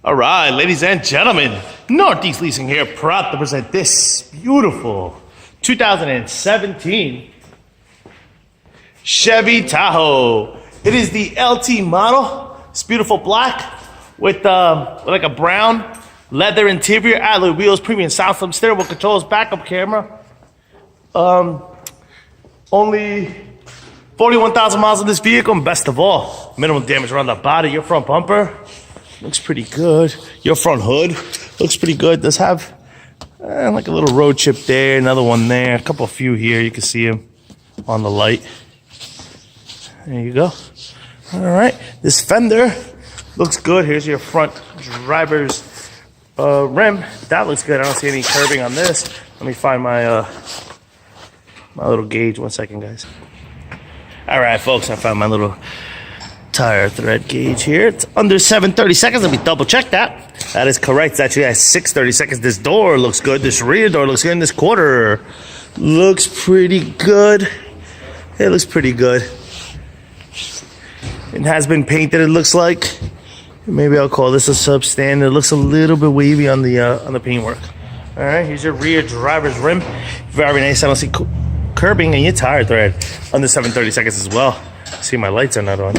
All right, ladies and gentlemen, Northeast Leasing here, proud to present this beautiful 2017 Chevy Tahoe. It is the LT model. It's beautiful black with like a brown leather interior, alloy wheels, premium sound system, steerable controls, backup camera. Only 41,000 miles on this vehicle, and best of all, minimum damage around the body. Your front bumper looks pretty good. Your front hood looks pretty good. Does have like a little road chip there, another one there, a few here. You can see them on the light. There you go. All right, this fender looks good. Here's your front driver's rim. That looks good. I don't see any curbing on this. Let me find my my little gauge. 1 second, guys. All right, folks, I found my little tire thread gauge here. It's under 730 seconds. Let me double check that. That is correct. It's actually at 630 seconds. This door looks good. This rear door looks good. And this quarter looks pretty good. It looks pretty good. It has been painted, it looks like. Maybe I'll call this a substandard. It looks a little bit wavy on the paintwork. All right, here's your rear driver's rim. Very nice. I don't see curbing, and your tire thread under 730 seconds as well. See, my lights are not on.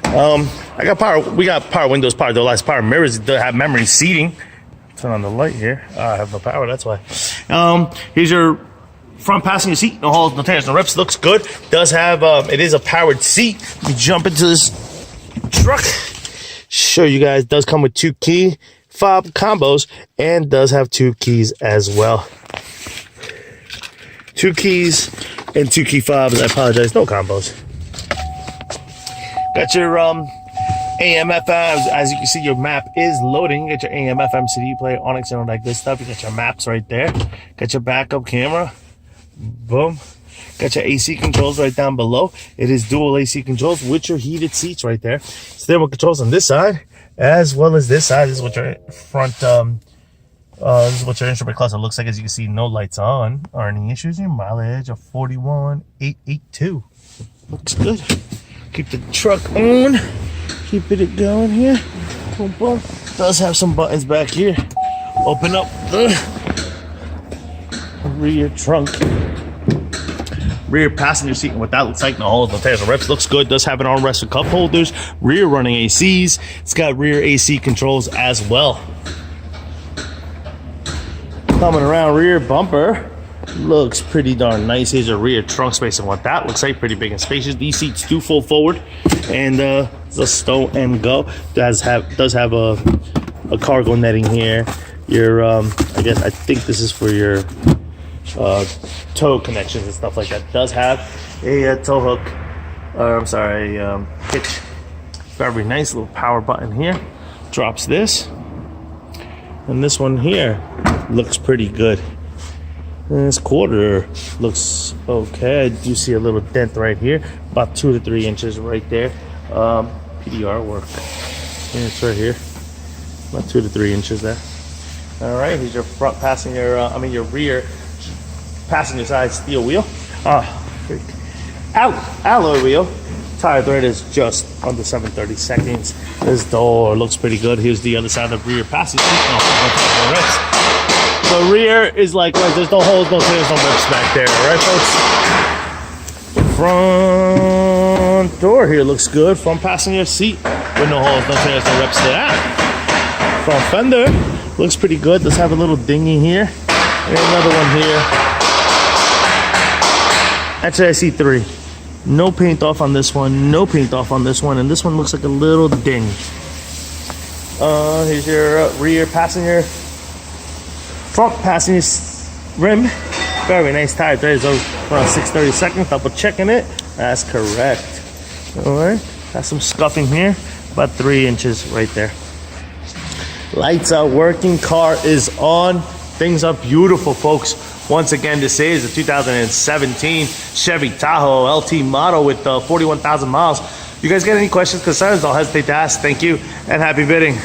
I got power. We got power windows, power door lights, power mirrors. They have memory seating. Turn on the light here. I have no power. That's why. Here's your front passenger seat. No holes, no tears, no rips. Looks good. Does have. It is a powered seat. Let me jump into this truck. Show you guys. Does come with 2 key fob combos and does have 2 keys as well. 2 keys and 2 key fobs. I apologize. No combos. Got your AM FM. As you can see, your map is loading. You got your AM FM CD player, Onyx, and all that good stuff. You got your maps right there. Got your backup camera. Boom. Got your AC controls right down below. It is dual AC controls with your heated seats right there. Steering controls on this side as well as this side. This is what your front. This is what your instrument cluster looks like. As you can see, no lights on or any issues. Your mileage of 41,882. Looks good. Keep the truck on. Keep it going here. Boom, boom. Does have some buttons back here. Open up the rear trunk. Rear passenger seat, and what that looks like. No holes, no tears, no rips. Looks good. Does have an armrest with cup holders. Rear running ACs. It's got rear AC controls as well. Coming around, rear bumper looks pretty darn nice. Here's a rear trunk space, and what that looks like, pretty big and spacious. These seats do fold forward, and the stow and go does have a cargo netting here. Your I think this is for your tow connections and stuff like that. Does have a tow hook, hitch. Very nice little power button here. Drops this, and this one here looks pretty good. And this quarter looks okay. I do see a little dent right here, about 2 to 3 inches right there. PDR work. Yeah, it's right here, about 2 to 3 inches there. All right, here's your front passenger. Your rear passenger side steel wheel. Alloy wheel. Tire thread is just under 730 seconds. This door looks pretty good. Here's the other side of the rear passenger seat. The rear is like, there's no holes, no tears, no rips back there. All right, folks. The front door here looks good. Front passenger seat with no holes, no tears, no rips there. Front fender looks pretty good. Does have a little dinghy here. And another one here. Actually, I see 3. No paint off on this one. No paint off on this one. And this one looks like a little ding. Here's your rear passenger. Front passenger rim. Very nice tire thread. Is around 630 seconds. Double checking it. That's correct. All right. Got some scuffing here. About 3 inches right there. Lights are working. Car is on. Things are beautiful, folks. Once again, this is a 2017 Chevy Tahoe LT model with 41,000 miles. You guys got any questions, concerns? Don't hesitate to ask. Thank you, and happy bidding.